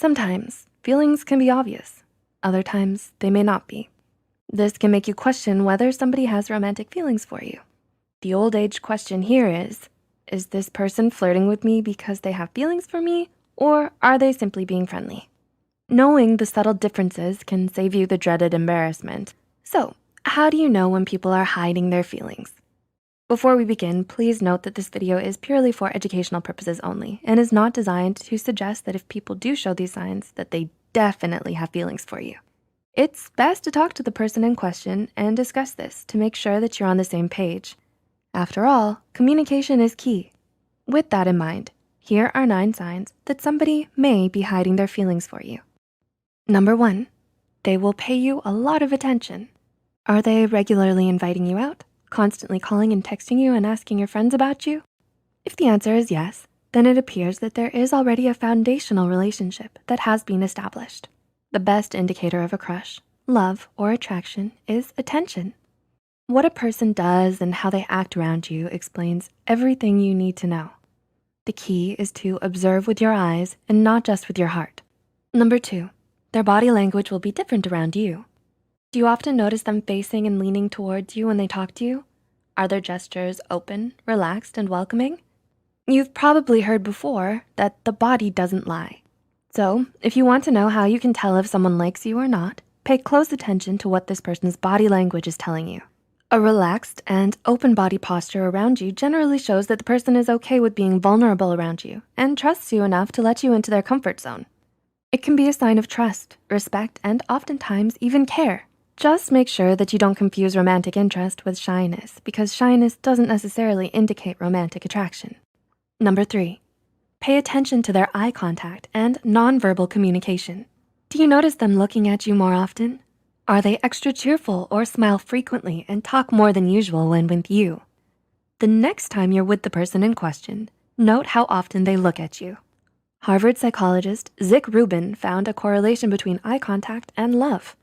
Sometimes feelings can be obvious. Other times they may not be. This can make you question whether somebody has romantic feelings for you. The old age question here is this person flirting with me because they have feelings for me, or are they simply being friendly? Knowing the subtle differences can save you the dreaded embarrassment. So, how do you know when people are hiding their feelings? Before we begin, please note that this video is purely for educational purposes only and is not designed to suggest that if people do show these signs that they definitely have feelings for you. It's best to talk to the person in question and discuss this to make sure that you're on the same page. After all, communication is key. With that in mind, here are 9 signs that somebody may be hiding their feelings for you. Number 1, they will pay you a lot of attention. Are they regularly inviting you out, constantly calling and texting you and asking your friends about you? If the answer is yes, then it appears that there is already a foundational relationship that has been established. The best indicator of a crush, love, or attraction is attention. What a person does and how they act around you explains everything you need to know. The key is to observe with your eyes and not just with your heart. Number 2, their body language will be different around you. Do you often notice them facing and leaning towards you when they talk to you? Are their gestures open, relaxed, and welcoming? You've probably heard before that the body doesn't lie. So if you want to know how you can tell if someone likes you or not, pay close attention to what this person's body language is telling you. A relaxed and open body posture around you generally shows that the person is okay with being vulnerable around you and trusts you enough to let you into their comfort zone. It can be a sign of trust, respect, and oftentimes even care. Just make sure that you don't confuse romantic interest with shyness, because shyness doesn't necessarily indicate romantic attraction. Number 3, pay attention to their eye contact and nonverbal communication. Do you notice them looking at you more often? Are they extra cheerful or smile frequently and talk more than usual when with you? The next time you're with the person in question, note how often they look at you. Harvard psychologist Zick Rubin found a correlation between eye contact and love.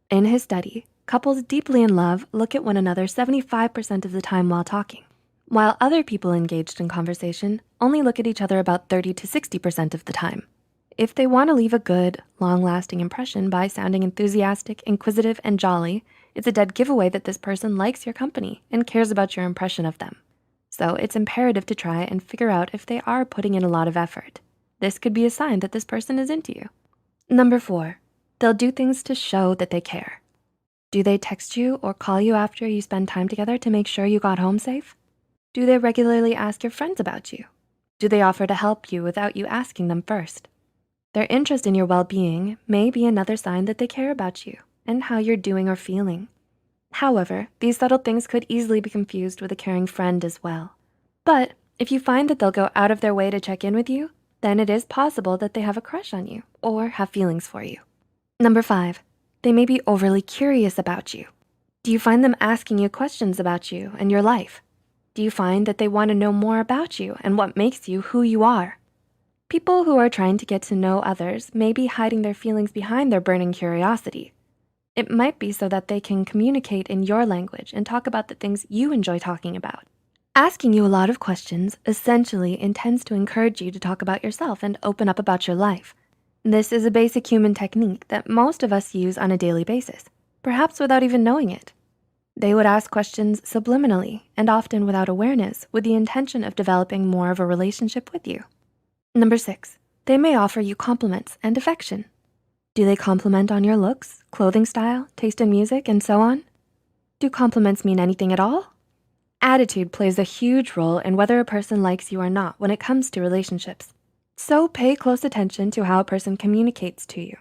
In his study, couples deeply in love look at one another 75% of the time while talking, while other people engaged in conversation only look at each other about 30 to 60% of the time. If they want to leave a good, long-lasting impression by sounding enthusiastic, inquisitive, and jolly, it's a dead giveaway that this person likes your company and cares about your impression of them. So it's imperative to try and figure out if they are putting in a lot of effort. This could be a sign that this person is into you. Number 4, they'll do things to show that they care. Do they text you or call you after you spend time together to make sure you got home safe? Do they regularly ask your friends about you? Do they offer to help you without you asking them first? Their interest in your well-being may be another sign that they care about you and how you're doing or feeling. However, these subtle things could easily be confused with a caring friend as well. But if you find that they'll go out of their way to check in with you, then it is possible that they have a crush on you or have feelings for you. Number 5, they may be overly curious about you. Do you find them asking you questions about you and your life? Do you find that they want to know more about you and what makes you who you are? People who are trying to get to know others may be hiding their feelings behind their burning curiosity. It might be so that they can communicate in your language and talk about the things you enjoy talking about. Asking you a lot of questions essentially intends to encourage you to talk about yourself and open up about your life. This is a basic human technique that most of us use on a daily basis, perhaps without even knowing it. They would ask questions subliminally and often without awareness with the intention of developing more of a relationship with you. Number 6, they may offer you compliments and affection. Do they compliment on your looks, clothing style, taste in music, and so on? Do compliments mean anything at all? Attitude plays a huge role in whether a person likes you or not when it comes to relationships. So pay close attention to how a person communicates to you.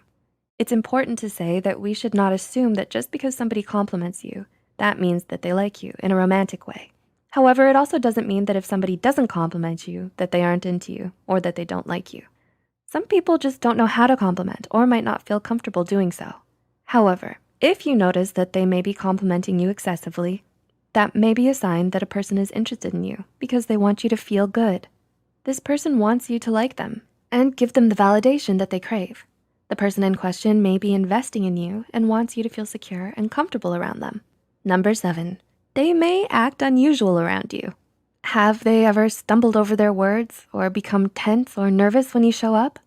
It's important to say that we should not assume that just because somebody compliments you, that means that they like you in a romantic way. However, it also doesn't mean that if somebody doesn't compliment you, that they aren't into you or that they don't like you. Some people just don't know how to compliment or might not feel comfortable doing so. However, if you notice that they may be complimenting you excessively, that may be a sign that a person is interested in you because they want you to feel good. This person wants you to like them and give them the validation that they crave. The person in question may be investing in you and wants you to feel secure and comfortable around them. Number 7, they may act unusual around you. Have they ever stumbled over their words or become tense or nervous when you show up?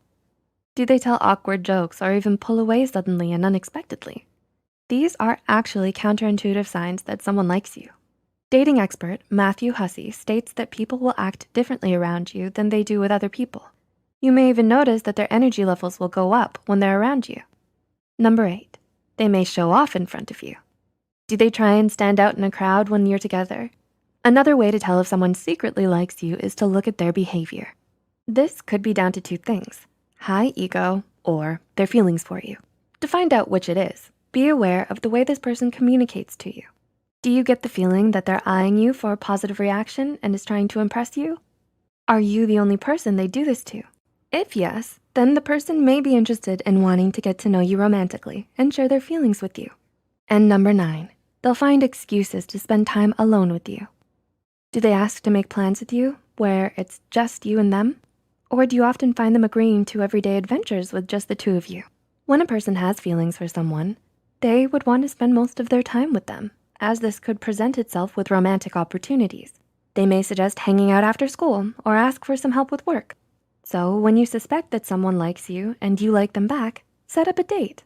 Do they tell awkward jokes or even pull away suddenly and unexpectedly? These are actually counterintuitive signs that someone likes you. Dating expert Matthew Hussey states that people will act differently around you than they do with other people. You may even notice that their energy levels will go up when they're around you. Number 8, they may show off in front of you. Do they try and stand out in a crowd when you're together? Another way to tell if someone secretly likes you is to look at their behavior. This could be down to 2 things, high ego or their feelings for you. To find out which it is, be aware of the way this person communicates to you. Do you get the feeling that they're eyeing you for a positive reaction and is trying to impress you? Are you the only person they do this to? If yes, then the person may be interested in wanting to get to know you romantically and share their feelings with you. And number 9, they'll find excuses to spend time alone with you. Do they ask to make plans with you where it's just you and them? Or do you often find them agreeing to everyday adventures with just the 2 of you? When a person has feelings for someone, they would want to spend most of their time with them, as this could present itself with romantic opportunities. They may suggest hanging out after school or ask for some help with work. So when you suspect that someone likes you and you like them back, set up a date.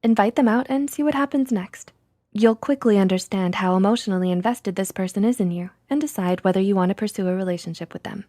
Invite them out and see what happens next. You'll quickly understand how emotionally invested this person is in you and decide whether you want to pursue a relationship with them.